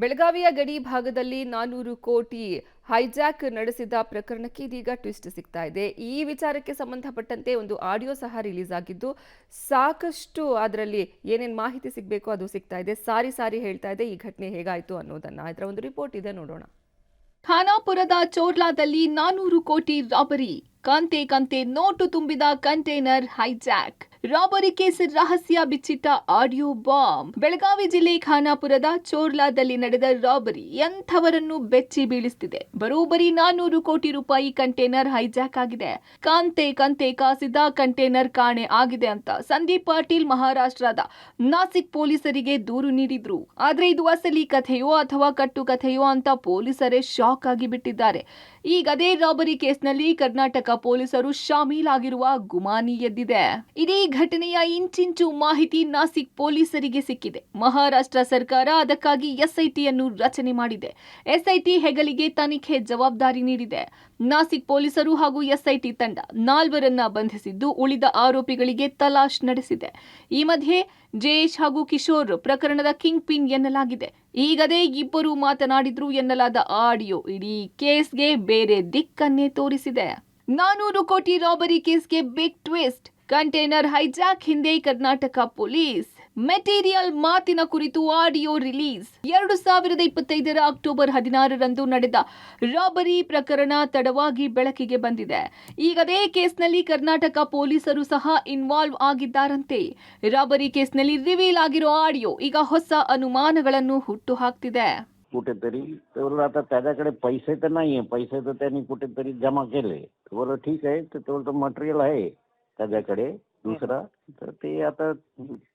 ಬೆಳಗಾವಿಯ ಗಡಿ ಭಾಗದಲ್ಲಿ 400 ಕೋಟಿ ಹೈಜಾಕ್ ನಡೆಸಿದ ಪ್ರಕರಣಕ್ಕೆ ಇದೀಗ ಟ್ವಿಸ್ಟ್ ಸಿಗ್ತಾ ಇದೆ. ಈ ವಿಚಾರಕ್ಕೆ ಸಂಬಂಧಪಟ್ಟಂತೆ ಒಂದು ಆಡಿಯೋ ಸಹ ರಿಲೀಸ್ ಆಗಿದ್ದು, ಸಾಕಷ್ಟು ಅದರಲ್ಲಿ ಏನೇನು ಮಾಹಿತಿ ಸಿಗಬೇಕು ಅದು ಸಿಗ್ತಾ ಇದೆ. ಸಾರಿ ಹೇಳ್ತಾ ಇದೆ ಈ ಘಟನೆ ಹೇಗಾಯಿತು ಅನ್ನೋದನ್ನ. ಇದರ ಒಂದು ರಿಪೋರ್ಟ್ ಇದೆ, ನೋಡೋಣ. ಖಾನಾಪುರದ ಚೋರ್ಲಾದಲ್ಲಿ 400 ಕೋಟಿ ರಾಬರಿ. ಕಂತೆ ನೋಟು ತುಂಬಿದ ಕಂಟೈನರ್ ಹೈಜಾಕ್. ರಾಬರಿ ಕೇಸ್ ರಹಸ್ಯ ಬಿಚ್ಚಿಟ್ಟ ಆಡಿಯೋ ಬಾಂಬ್. ಬೆಳಗಾವಿ ಜಿಲ್ಲೆ ಖಾನಾಪುರದ ಚೋರ್ಲಾದಲ್ಲಿ ನಡೆದ ರಾಬರಿ ಎಂಥವರನ್ನು ಬೆಚ್ಚಿ ಬೀಳಿಸುತ್ತಿದೆ. ಬರೋಬ್ಬರಿ 400 ಕೋಟಿ ರೂಪಾಯಿ ಕಂಟೈನರ್ ಹೈಜಾಕ್ ಆಗಿದೆ. ಕಂತೆ ಕಾಸಿದ ಕಂಟೈನರ್ ಕಾಣೆ ಆಗಿದೆ ಅಂತ ಸಂದೀಪ್ ಪಾಟೀಲ್ ಮಹಾರಾಷ್ಟ್ರದ ನಾಸಿಕ್ ಪೊಲೀಸರಿಗೆ ದೂರು ನೀಡಿದ್ರು. ಆದ್ರೆ ಇದು ಅಸಲಿ ಕಥೆಯೋ ಅಥವಾ ಕಟ್ಟು ಕಥೆಯೋ ಅಂತ ಪೊಲೀಸರೇ ಶಾಕ್ ಆಗಿ ಬಿಟ್ಟಿದ್ದಾರೆ. ಈಗ ಅದೇ ರಾಬರಿ ಕೇಸ್ನಲ್ಲಿ ಕರ್ನಾಟಕ ಪೊಲೀಸರು ಶಾಮೀಲಾಗಿರುವ ಗುಮಾನಿ ಎದ್ದಿದೆ. ಇಡೀ ಘಟನೆಯ ಇಂಚಿಂಚು ಮಾಹಿತಿ ನಾಸಿಕ್ ಪೊಲೀಸರಿಗೆ ಸಿಕ್ಕಿದೆ. ಮಹಾರಾಷ್ಟ್ರ ಸರ್ಕಾರ ಅದಕ್ಕಾಗಿ ಎಸ್ಐಟಿಯನ್ನು ರಚನೆ ಮಾಡಿದೆ. ಎಸ್ಐಟಿ ಹೆಗಲಿಗೆ ತನಿಖೆ ಜವಾಬ್ದಾರಿ ನೀಡಿದೆ. ನಾಸಿಕ್ ಪೊಲೀಸರು ಹಾಗೂ ಎಸ್ಐಟಿ ತಂಡ 4 ಬಂಧಿಸಿದ್ದು, ಉಳಿದ ಆರೋಪಿಗಳಿಗೆ ತಲಾಶ್ ನಡೆಸಿದೆ. ಈ ಮಧ್ಯೆ ಜಯೇಶ್ ಹಾಗೂ ಕಿಶೋರ್ ಪ್ರಕರಣದ ಕಿಂಗ್ ಪಿನ್ ಎನ್ನಲಾಗಿದೆ. ಈಗದೇ ಇಬ್ಬರು ಮಾತನಾಡಿದ್ರು ಎನ್ನಲಾದ ಆಡಿಯೋ ಇಡೀ ಕೇಸ್ಗೆ ಬೇರೆ ದಿಕ್ಕನ್ನೇ ತೋರಿಸಿದೆ. 400 ಕೋಟಿ ರಾಬರಿ ಕೇಸ್ಗೆ ಬಿಗ್ ಟ್ವಿಸ್ಟ್. ಕಂಟೈನರ್ ಹೈಜಾಕ್ ಹಿಂದೆ ಕರ್ನಾಟಕ ಪೊಲೀಸ್. ಮೆಟೀರಿಯಲ್ ಮಾತಿನ ಕುರಿತು ಆಡಿಯೋ ರಿಲೀಸ್. 2025 ಅಕ್ಟೋಬರ್ 16ರಂದು ನಡೆದ ರಾಬರಿ ಪ್ರಕರಣ ತಡವಾಗಿ ಬೆಳಕಿಗೆ ಬಂದಿದೆ. ಈಗದೇ ಕೇಸ್ನಲ್ಲಿ ಕರ್ನಾಟಕ ಪೊಲೀಸರು ಸಹ ಇನ್ವಾಲ್ವ್ ಆಗಿದ್ದಾರಂತೆ. ರಾಬರಿ ಕೇಸ್ನಲ್ಲಿ ರಿವೀಲ್ ಆಗಿರೋ ಆಡಿಯೋ ಈಗ ಹೊಸ ಅನುಮಾನಗಳನ್ನು ಹುಟ್ಟು ಹಾಕ್ತಿದೆ. कुठेतरी तर आता त्याच्याकडे पैसे तर नाहीये, पैसे तर त्यांनी कुठेतरी जमा केले. बोल ठीक आहे, तर मटेरियल आहे त्याच्याकडे दुसरा, तर ते आता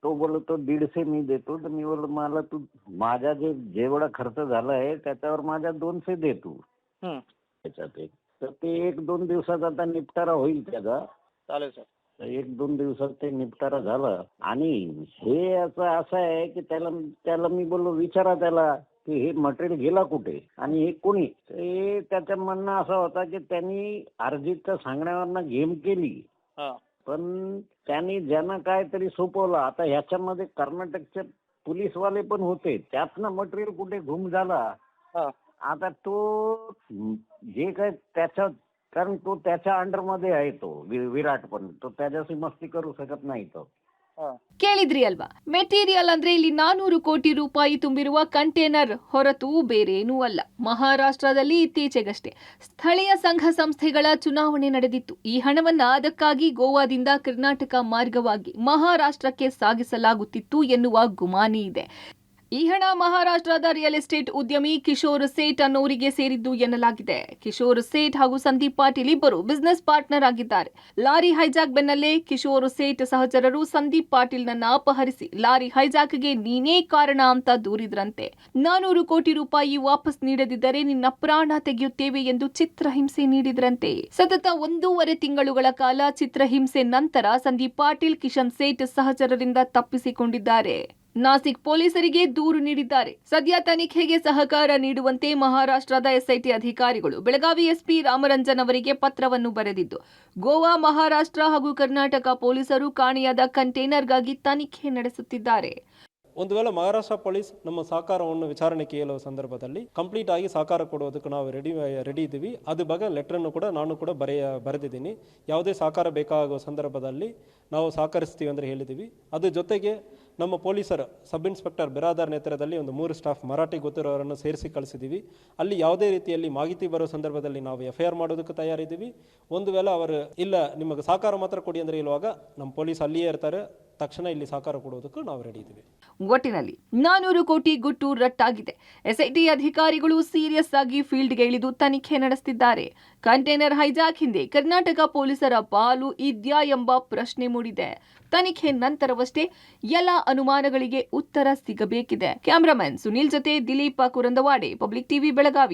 तो बोलतो तो 150 मी देतो. तर मी बोललो मला तू माझा जेवढा खर्च झाला आहे त्याच्यावर माझ्या 200 दे तू त्याच्यात एक. तर ते 1-2 दिवसात आता निपटारा होईल त्याचा. चालेल सर. 1-2 दिवसात ते निपटारा झाला. आणि हे असं आहे की त्याला मी बोललो विचारा त्याला की हे मटेरियल गेला कुठे आणि हे कोणी. ते त्याचं म्हणणं असं होता की त्यांनी अर्जितच्या सांगण्यावरनं गेम केली, पण त्यांनी ज्यांना काहीतरी सोपवलं. आता ह्याच्यामध्ये कर्नाटकचे पोलीसवाले पण होते, त्यातनं मटेरियल कुठे गुम झाला. आता तो जे काय त्याच्या, कारण तो त्याच्या अंडरमध्ये आहे, तो विराट, पण तो त्याच्याशी मस्ती करू शकत नाही. तो ಕೇಳಿದ್ರಿ ಅಲ್ವಾ? ಮೆಟೀರಿಯಲ್ ಅಂದ್ರೆ ಇಲ್ಲಿ 400 ಕೋಟಿ ರೂಪಾಯಿ ತುಂಬಿರುವ ಕಂಟೈನರ್ ಹೊರತು ಬೇರೇನೂ ಅಲ್ಲ. ಮಹಾರಾಷ್ಟ್ರದಲ್ಲಿ ಇತ್ತೀಚೆಗಷ್ಟೇ ಸ್ಥಳೀಯ ಸಂಘ ಸಂಸ್ಥೆಗಳ ಚುನಾವಣೆ ನಡೆದಿತ್ತು. ಈ ಹಣವನ್ನ ಅದಕ್ಕಾಗಿ ಗೋವಾದಿಂದ ಕರ್ನಾಟಕ ಮಾರ್ಗವಾಗಿ ಮಹಾರಾಷ್ಟ್ರಕ್ಕೆ ಸಾಗಿಸಲಾಗುತ್ತಿತ್ತು ಎನ್ನುವ ಗುಮಾನಿ ಇದೆ. ಈ ಹಣ ಮಹಾರಾಷ್ಟ್ರದ ರಿಯಲ್ ಎಸ್ಟೇಟ್ ಉದ್ಯಮಿ ಕಿಶೋರ್ ಸೇಠ್ ಅನ್ನೋರಿಗೆ ಸೇರಿದ್ದು ಎನ್ನಲಾಗಿದೆ. ಕಿಶೋರ್ ಸೇಠ್ ಹಾಗೂ ಸಂದೀಪ್ ಪಾಟೀಲ್ ಇಬ್ಬರು ಬಿಸಿನೆಸ್ ಪಾರ್ಟ್ನರ್ ಆಗಿದ್ದಾರೆ. ಲಾರಿ ಹೈಜಾಕ್ ಬೆನ್ನಲ್ಲೇ ಕಿಶೋರ್ ಸೇಠ್ ಸಹಚರರು ಸಂದೀಪ್ ಪಾಟೀಲ್ನನ್ನ ಅಪಹರಿಸಿ ಲಾರಿ ಹೈಜಾಕ್ಗೆ ನೀನೇ ಕಾರಣ ಅಂತ ದೂರಿದ್ರಂತೆ. 400 ಕೋಟಿ ರೂಪಾಯಿ ವಾಪಸ್ ನೀಡದಿದ್ದರೆ ನಿನ್ನ ಪ್ರಾಣ ತೆಗೆಯುತ್ತೇವೆ ಎಂದು ಚಿತ್ರಹಿಂಸೆ ನೀಡಿದ್ರಂತೆ. ಸತತ 1.5 ತಿಂಗಳುಗಳ ಕಾಲ ಚಿತ್ರಹಿಂಸೆ ನಂತರ ಸಂದೀಪ್ ಪಾಟೀಲ್ ಕಿಶನ್ ಸೇಠ್ ಸಹಚರರಿಂದ ತಪ್ಪಿಸಿಕೊಂಡಿದ್ದಾರೆ. ನಾಸಿಕ್ ಪೊಲೀಸರಿಗೆ ದೂರು ನೀಡಿದ್ದಾರೆ. ಸದ್ಯ ತನಿಖೆಗೆ ಸಹಕಾರ ನೀಡುವಂತೆ ಮಹಾರಾಷ್ಟ್ರದ ಎಸ್ಐಟಿ ಅಧಿಕಾರಿಗಳು ಬೆಳಗಾವಿ ಎಸ್ಪಿ ರಾಮರಂಜನ್ ಅವರಿಗೆ ಪತ್ರವನ್ನು ಬರೆದಿದ್ದು, ಗೋವಾ, ಮಹಾರಾಷ್ಟ್ರ ಹಾಗೂ ಕರ್ನಾಟಕ ಪೊಲೀಸರು ಕಾಣೆಯಾದ ಕಂಟೈನರ್ಗಾಗಿ ತನಿಖೆ ನಡೆಸುತ್ತಿದ್ದಾರೆ. ಒಂದು ವೇಳೆ ಮಹಾರಾಷ್ಟ್ರ ಪೊಲೀಸ್ ನಮ್ಮ ಸಹಕಾರವನ್ನು ವಿಚಾರಣೆ ಕೇಳುವ ಸಂದರ್ಭದಲ್ಲಿ ಕಂಪ್ಲೀಟ್ ಆಗಿ ಸಹಕಾರ ಕೊಡೋದಕ್ಕೆ ನಾವು ರೆಡಿ ಇದ್ದೀವಿ. ಅದ್ರ ಬಗ್ಗೆ ಲೆಟ್ರನ್ನು ಕೂಡ ನಾನು ಕೂಡ ಬರೆದಿದ್ದೀನಿ. ಯಾವುದೇ ಸಹಕಾರ ಬೇಕಾಗುವ ಸಂದರ್ಭದಲ್ಲಿ ನಾವು ಸಹಕರಿಸ್ತೀವಿ ಅಂದರೆ ಹೇಳಿದ್ದೀವಿ. ಅದ್ರ ಜೊತೆಗೆ ನಮ್ಮ ಪೊಲೀಸರು ಸಬ್ ಇನ್ಸ್ಪೆಕ್ಟರ್ ಬಿರಾದಾರ್ ನೇತೃತ್ವದಲ್ಲಿ ಒಂದು 3 ಸ್ಟಾಫ್ ಮರಾಠಿ ಗೊತ್ತಿರೋರನ್ನು ಸೇರಿಸಿ ಕಳಿಸಿದ್ದೀವಿ. ಅಲ್ಲಿ ಯಾವುದೇ ರೀತಿಯಲ್ಲಿ ಮಾಹಿತಿ ಬರೋ ಸಂದರ್ಭದಲ್ಲಿ ನಾವು FIR ಮಾಡೋದಕ್ಕೆ ತಯಾರಿದ್ದೀವಿ. ಒಂದು ವೇಳೆ ಅವರು ಇಲ್ಲ ನಿಮಗೆ ಸಹಕಾರ ಮಾತ್ರ ಕೊಡಿ ಅಂದರೆ ಇರುವಾಗ ನಮ್ಮ ಪೊಲೀಸ್ ಅಲ್ಲಿಯೇ ಇರ್ತಾರೆ, ತಕ್ಷಣ ಇಲ್ಲಿ ಸಹಕಾರ ಕೊಡೋದಕ್ಕೂ ನಾವು ರೆಡಿ ಇದ್ದೀವಿ. ಒಟ್ಟಿನಲ್ಲಿ 400 ಕೋಟಿ ಗುಟ್ಟು ರಟ್ಟಾಗಿದೆ. ಎಸ್ಐಟಿ ಅಧಿಕಾರಿಗಳು ಸೀರಿಯಸ್ ಆಗಿ ಫೀಲ್ಡ್ಗೆ ಇಳಿದು ತನಿಖೆ ನಡೆಸುತ್ತಿದ್ದಾರೆ. ಕಂಟೈನರ್ ಹೈಜಾಕ್ ಹಿಂದೆ ಕರ್ನಾಟಕ ಪೊಲೀಸರ ಪಾಲು ಇದ್ಯಾ ಎಂಬ ಪ್ರಶ್ನೆ ಮೂಡಿದೆ. ತನಿಖೆ ನಂತರವಷ್ಟೇ ಎಲ್ಲ ಅನುಮಾನಗಳಿಗೆ ಉತ್ತರ ಸಿಗಬೇಕಿದೆ. ಕ್ಯಾಮರಾಮನ್ ಸುನಿಲ್ ಜೊತೆ ದಿಲೀಪ ಕುರಂದವಾಡೆ, ಪಬ್ಲಿಕ್ ಟಿವಿ, ಬೆಳಗಾವಿ.